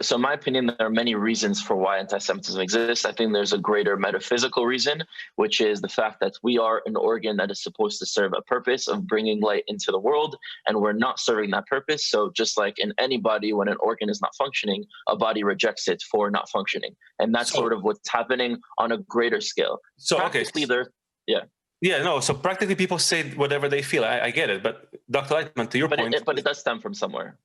So in my opinion, there are many reasons for why anti-Semitism exists. I think there's a greater metaphysical reason, which is the fact that we are an organ that is supposed to serve a purpose of bringing light into the world, and we're not serving that purpose. So just like in any body, when an organ is not functioning, a body rejects it for not functioning. And that's sort of what's happening on a greater scale. So, practically, yeah. Yeah, no, so practically people say whatever they feel. I get it. But Dr. Lightman, to your point. But it does stem from somewhere.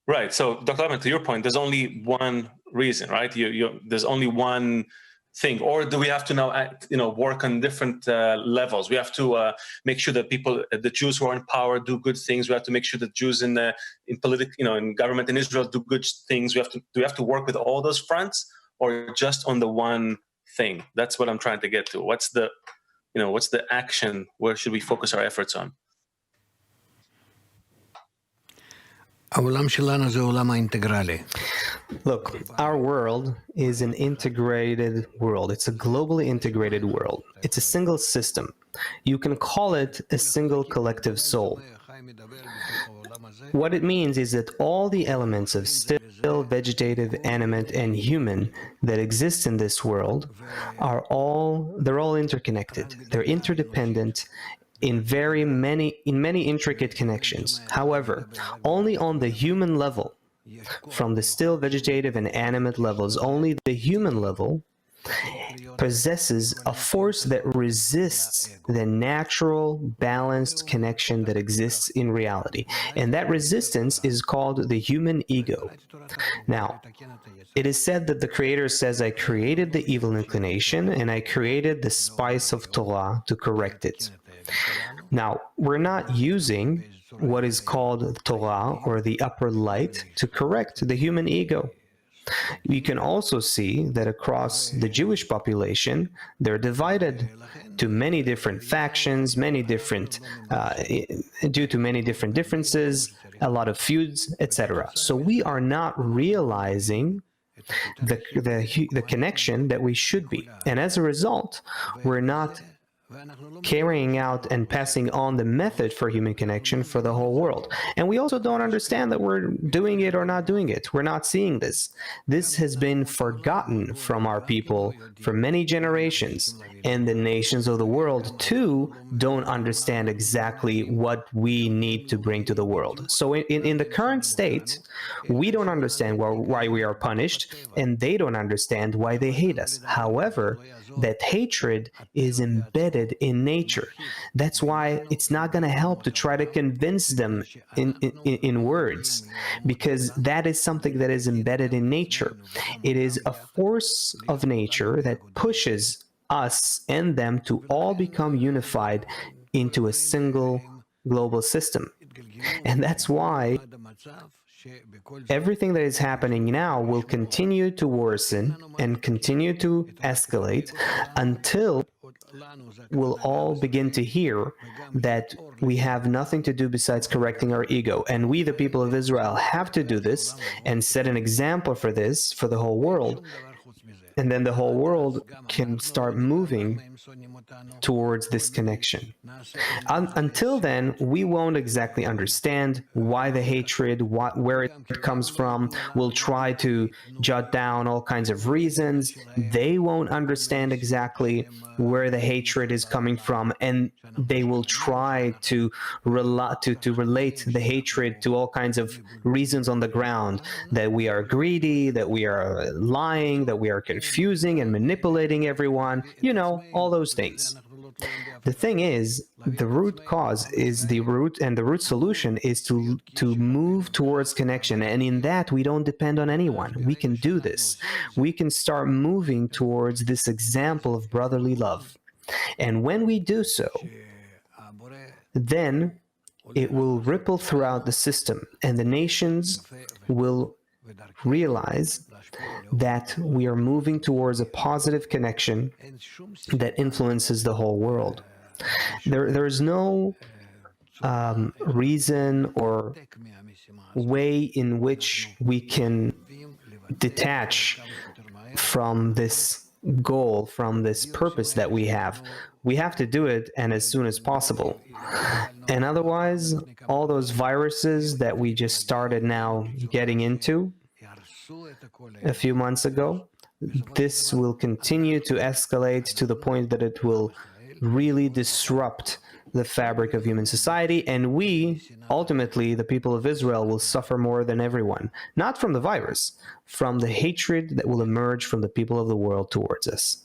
Right. So, Dr. Lightman, to your point, there's only one reason, right? There's only one thing. Or do we have to now, work on different levels? We have to make sure that the Jews who are in power do good things. We have to make sure that Jews in in government in Israel do good things. Do we have to work with all those fronts, or just on the one thing? That's what I'm trying to get to. What's the action? Where should we focus our efforts on? Look, our world is an integrated world. It's a globally integrated world. It's a single system. You can call it a single collective soul. What it means is that all the elements of still, vegetative, animate, and human that exist in this world they're all interconnected. They're interdependent in many intricate connections. However, only on the human level, from the still, vegetative, and animate levels, only the human level possesses a force that resists the natural, balanced connection that exists in reality. And that resistance is called the human ego. Now, it is said that the Creator says, I created the evil inclination, and I created the spice of Torah to correct it. Now, we're not using what is called Torah, or the upper light, to correct the human ego. You can also see that across the Jewish population, they're divided to many different factions, due to many different differences, a lot of feuds, etc. So we are not realizing the connection that we should be. And as a result, we're not carrying out and passing on the method for human connection for the whole world. And we also don't understand that we're doing it or not doing it. We're not seeing this. This has been forgotten from our people for many generations. And the nations of the world, too, don't understand exactly what we need to bring to the world. So in the current state, we don't understand why we are punished, and they don't understand why they hate us. However, that hatred is embedded in nature. That's why it's not going to help to try to convince them in words, because that is something that is embedded in nature. It is a force of nature that pushes us and them to all become unified into a single global system. And that's why everything that is happening now will continue to worsen and continue to escalate until we'll all begin to hear that we have nothing to do besides correcting our ego. And we, the people of Israel, have to do this and set an example for this for the whole world. And then the whole world can start moving towards this connection. Until then, we won't exactly understand why the hatred, where it comes from. We'll try to jot down all kinds of reasons. They won't understand exactly where the hatred is coming from, and they will try to relate the hatred to all kinds of reasons on the ground, that we are greedy, that we are lying, that we are confusing and manipulating everyone, all those things. The thing is, the root cause is the root, and the root solution is to move towards connection. And in that, we don't depend on anyone. We can do this. We can start moving towards this example of brotherly love. And when we do so, then it will ripple throughout the system, and the nations will realize that we are moving towards a positive connection that influences the whole world. There is no reason or way in which we can detach from this goal, from this purpose that we have. We have to do it, and as soon as possible. And otherwise, all those viruses that we just started now getting into, a few months ago, this will continue to escalate to the point that it will really disrupt the fabric of human society, and we, ultimately, the people of Israel, will suffer more than everyone, not from the virus, from the hatred that will emerge from the people of the world towards us.